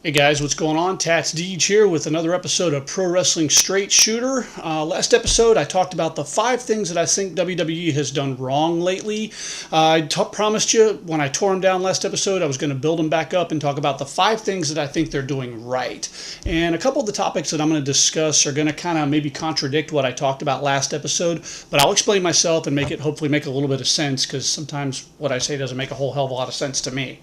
Hey guys, what's going on? Tats Deej here with another episode of Pro Wrestling Straight Shooter. Last episode, I talked about the 5 things that I think WWE has done wrong lately. I promised you when I tore them down last episode, I was going to build them back up and talk about the 5 things that I think they're doing right. And a couple of the topics that I'm going to discuss are going to kind of maybe contradict what I talked about last episode, but I'll explain myself and hopefully make a little bit of sense, because sometimes what I say doesn't make a whole hell of a lot of sense to me.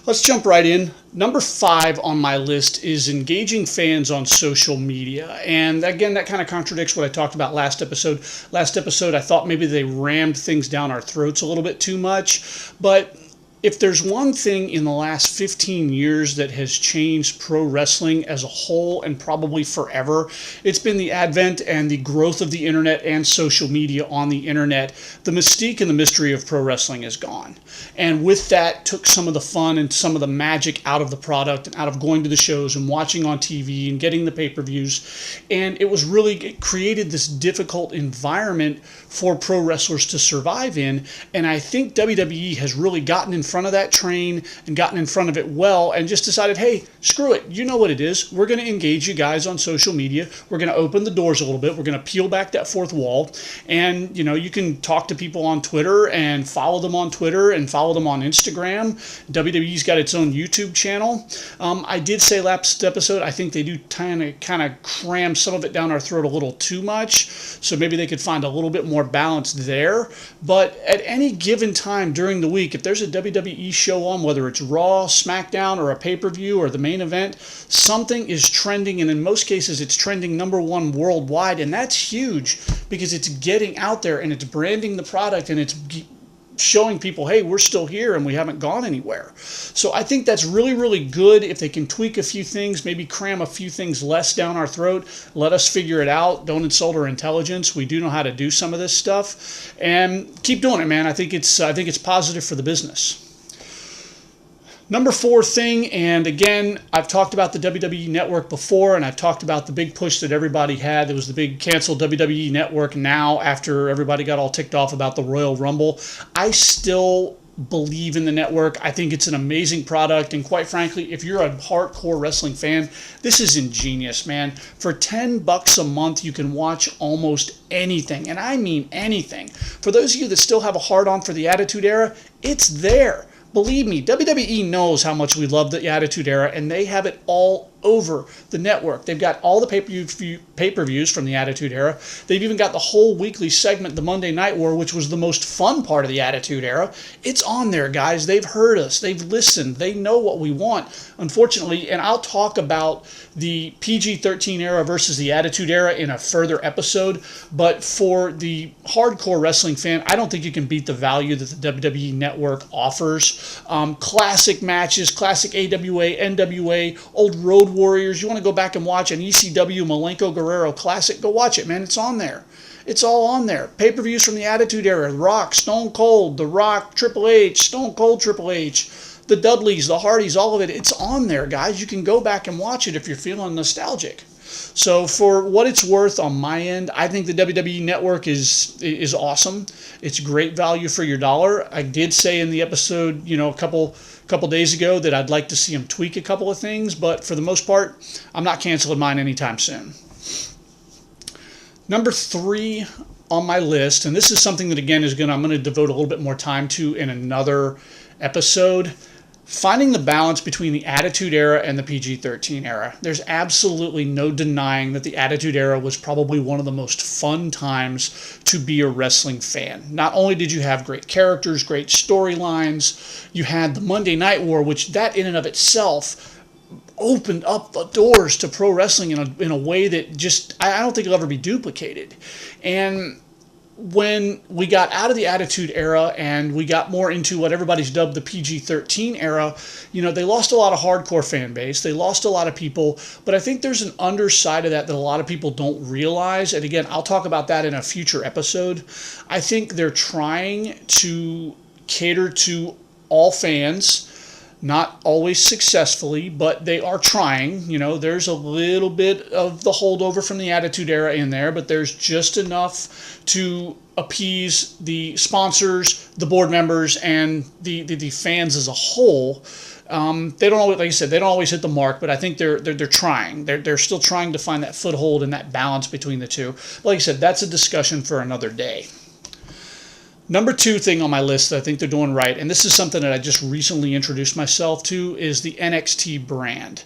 Let's jump right in. Number 5 on my list is engaging fans on social media. And again, that kind of contradicts what I talked about last episode. Last episode, I thought maybe they rammed things down our throats a little bit too much. But if there's one thing in the last 15 years that has changed pro wrestling as a whole and probably forever, it's been the advent and the growth of the internet and social media on the internet. The mystique and the mystery of pro wrestling is gone. And with that, took some of the fun and some of the magic out of the product and out of going to the shows and watching on TV and getting the pay-per-views. And it created this difficult environment for pro wrestlers to survive in. And I think WWE has really gotten in front of that train and gotten in front of it well and just decided, hey, screw it. You know what it is. We're going to engage you guys on social media. We're going to open the doors a little bit. We're going to peel back that fourth wall. And, you can talk to people on Twitter and follow them on Twitter and follow them on Instagram. WWE's got its own YouTube channel. I did say last episode, I think they do kind of cram some of it down our throat a little too much. So maybe they could find a little bit more balance there. But at any given time during the week, if there's a WWE show on, whether it's Raw, SmackDown, or a pay-per-view or the main event, something is trending, and in most cases it's trending #1 worldwide, and that's huge because it's getting out there and it's branding the product and it's showing people, hey, we're still here and we haven't gone anywhere. So I think that's really, really good. If they can tweak a few things, maybe cram a few things less down our throat, let us figure it out. Don't insult our intelligence. We do know how to do some of this stuff, and keep doing it, man. I think it's positive for the business. Number 4 thing, and again, I've talked about the WWE Network before, and I've talked about the big push that everybody had. There was the big canceled WWE Network now after everybody got all ticked off about the Royal Rumble. I still believe in the network. I think it's an amazing product, and quite frankly, if you're a hardcore wrestling fan, this is ingenious, man. For $10 a month, you can watch almost anything, and I mean anything. For those of you that still have a hard-on for the Attitude Era, it's there. Believe me, WWE knows how much we love the Attitude Era, and they have it all over the network. They've got all the pay-per-views from the Attitude Era. They've even got the whole weekly segment, the Monday Night War, which was the most fun part of the Attitude Era. It's on there, guys. They've heard us. They've listened. They know what we want, unfortunately. And I'll talk about the PG-13 era versus the Attitude Era in a further episode. But for the hardcore wrestling fan, I don't think you can beat the value that the WWE Network offers. Classic matches, classic AWA, NWA, old Road Warriors. You want to go back and watch an ECW Malenko Guerrero classic? Go watch it, man. It's on there. It's all on there. Pay-per-views from the Attitude Era. Rock, Stone Cold, The Rock, Triple H, Stone Cold Triple H, the Dudleys, the Hardys, all of it. It's on there, guys. You can go back and watch it if you're feeling nostalgic. So for what it's worth on my end, I think the WWE Network is awesome. It's great value for your dollar. I did say in the episode, a couple days ago that I'd like to see them tweak a couple of things, but for the most part, I'm not canceling mine anytime soon. Number 3 on my list, and this is something that again I'm going to devote a little bit more time to in another episode. Finding the balance between the Attitude Era and the PG-13 era. There's absolutely no denying that the Attitude Era was probably one of the most fun times to be a wrestling fan. Not only did you have great characters, great storylines, you had the Monday Night War, which that in and of itself opened up the doors to pro wrestling in a way that just, I don't think it'll ever be duplicated. And when we got out of the Attitude Era and we got more into what everybody's dubbed the PG-13 era, they lost a lot of hardcore fan base. They lost a lot of people, but I think there's an underside of that a lot of people don't realize. And again, I'll talk about that in a future episode. I think they're trying to cater to all fans. Not always successfully, but they are trying. There's a little bit of the holdover from the Attitude Era in there, but there's just enough to appease the sponsors, the board members, and the fans as a whole They don't always, like I said, they don't always hit the mark, but I think they're trying. They're still trying to find that foothold and that balance between the two. But like I said, that's a discussion for another day. Number 2 thing on my list that I think they're doing right, and this is something that I just recently introduced myself to, is the NXT brand.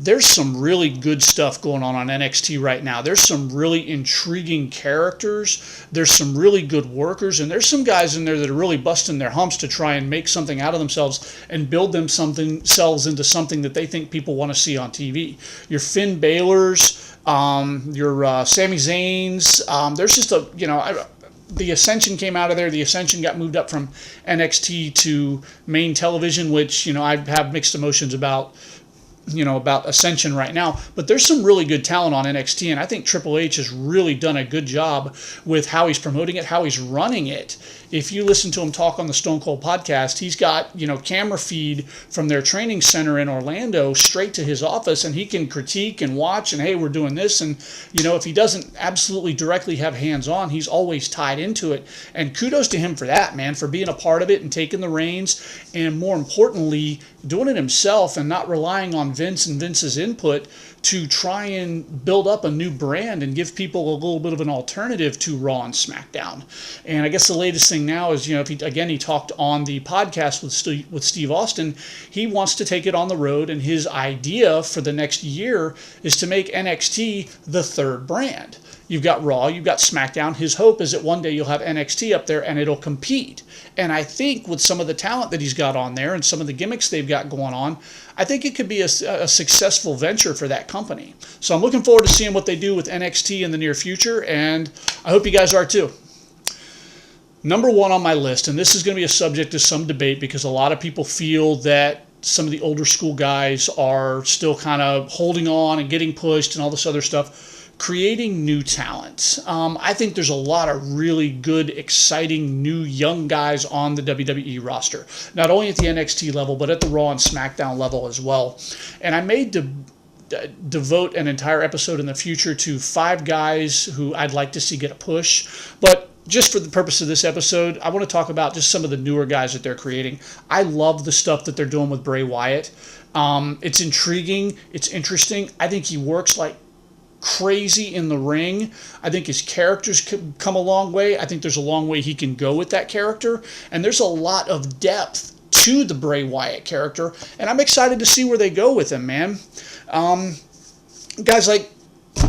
There's some really good stuff going on NXT right now. There's some really intriguing characters. There's some really good workers, and there's some guys in there that are really busting their humps to try and make something out of themselves and build themselves into something that they think people want to see on TV. Your Finn Balor's, your Sami Zayn's. There's just the Ascension came out of there. The Ascension got moved up from NXT to main television, which, I have mixed emotions about Ascension right now, but there's some really good talent on NXT, and I think Triple H has really done a good job with how he's promoting it, how he's running it. If you listen to him talk on the Stone Cold podcast, he's got, camera feed from their training center in Orlando straight to his office, and he can critique and watch, and hey, we're doing this, and, if he doesn't absolutely directly have hands-on, he's always tied into it, and kudos to him for that, man, for being a part of it and taking the reins, and more importantly, doing it himself and not relying on Vince and Vince's input to try and build up a new brand and give people a little bit of an alternative to Raw and SmackDown. And I guess the latest thing now is, if he talked on the podcast with Steve Austin, he wants to take it on the road, and his idea for the next year is to make NXT the third brand. You've got Raw, you've got SmackDown. His hope is that one day you'll have NXT up there and it'll compete. And I think with some of the talent that he's got on there and some of the gimmicks they've got going on, I think it could be a successful venture for that company. So I'm looking forward to seeing what they do with NXT in the near future, and I hope you guys are too. Number 1 on my list, and this is going to be a subject of some debate because a lot of people feel that some of the older school guys are still kind of holding on and getting pushed and all this other stuff. Creating new talent. I think there's a lot of really good, exciting, new young guys on the WWE roster. Not only at the NXT level, but at the Raw and SmackDown level as well. And I may devote an entire episode in the future to 5 guys who I'd like to see get a push. But just for the purpose of this episode, I want to talk about just some of the newer guys that they're creating. I love the stuff that they're doing with Bray Wyatt. It's intriguing. It's interesting. I think he works like crazy in the ring. I think his characters could come a long way. I think there's a long way he can go with that character, and there's a lot of depth to the Bray Wyatt character, and I'm excited to see where they go with him, man. Guys like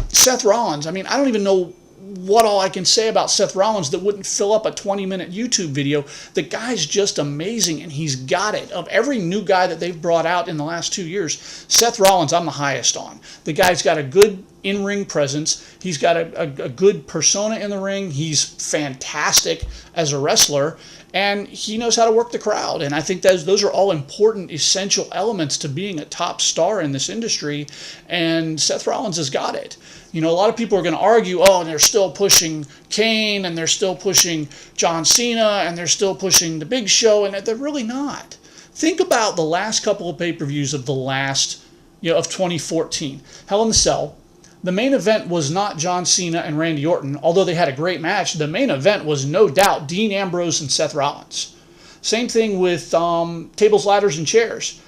Seth Rollins, I don't even know what all I can say about Seth Rollins that wouldn't fill up a 20-minute YouTube video. The guy's just amazing, and he's got it. Of every new guy that they've brought out in the last 2 years, Seth Rollins I'm the highest on. The guy's got a good in-ring presence. He's got a good persona in the ring. He's fantastic as a wrestler, and he knows how to work the crowd. And I think those are all important, essential elements to being a top star in this industry, and Seth Rollins has got it. A lot of people are going to argue, oh, they're still pushing Kane, and they're still pushing John Cena, and they're still pushing The Big Show, and they're really not. Think about the last couple of pay-per-views of of 2014. Hell in the Cell. The main event was not John Cena and Randy Orton, although they had a great match. The main event was no doubt Dean Ambrose and Seth Rollins. Same thing with Tables, Ladders, and Chairs.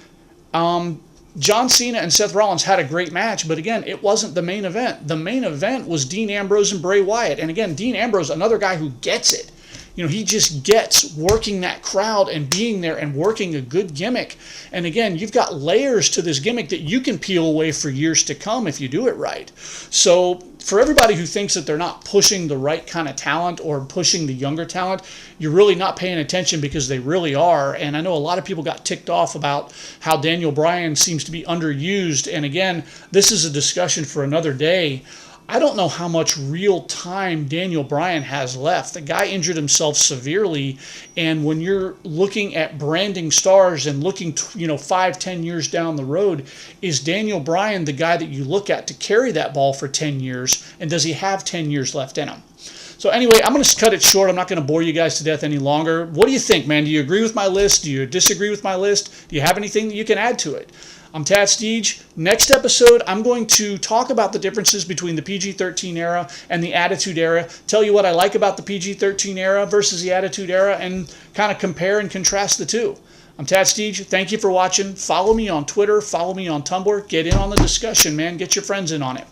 John Cena and Seth Rollins had a great match, but again, it wasn't the main event. The main event was Dean Ambrose and Bray Wyatt. And again, Dean Ambrose, another guy who gets it. He just gets working that crowd and being there and working a good gimmick. And again, you've got layers to this gimmick that you can peel away for years to come if you do it right. So for everybody who thinks that they're not pushing the right kind of talent or pushing the younger talent, you're really not paying attention, because they really are. And I know a lot of people got ticked off about how Daniel Bryan seems to be underused. And again, this is a discussion for another day. I don't know how much real time Daniel Bryan has left. The guy injured himself severely, and when you're looking at branding stars and looking 5-10 years down the road, is Daniel Bryan the guy that you look at to carry that ball for 10 years, and does he have 10 years left in him? So anyway, I'm going to cut it short. I'm not going to bore you guys to death any longer. What do you think, man? Do you agree with my list? Do you disagree with my list? Do you have anything that you can add to it? I'm Tad Steege. Next episode, I'm going to talk about the differences between the PG-13 era and the Attitude Era, tell you what I like about the PG-13 era versus the Attitude Era, and kind of compare and contrast the two. I'm I'm Tats Deej. Thank you for watching. Follow me on Twitter. Follow me on Tumblr. Get in on the discussion, man. Get your friends in on it.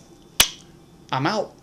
I'm out.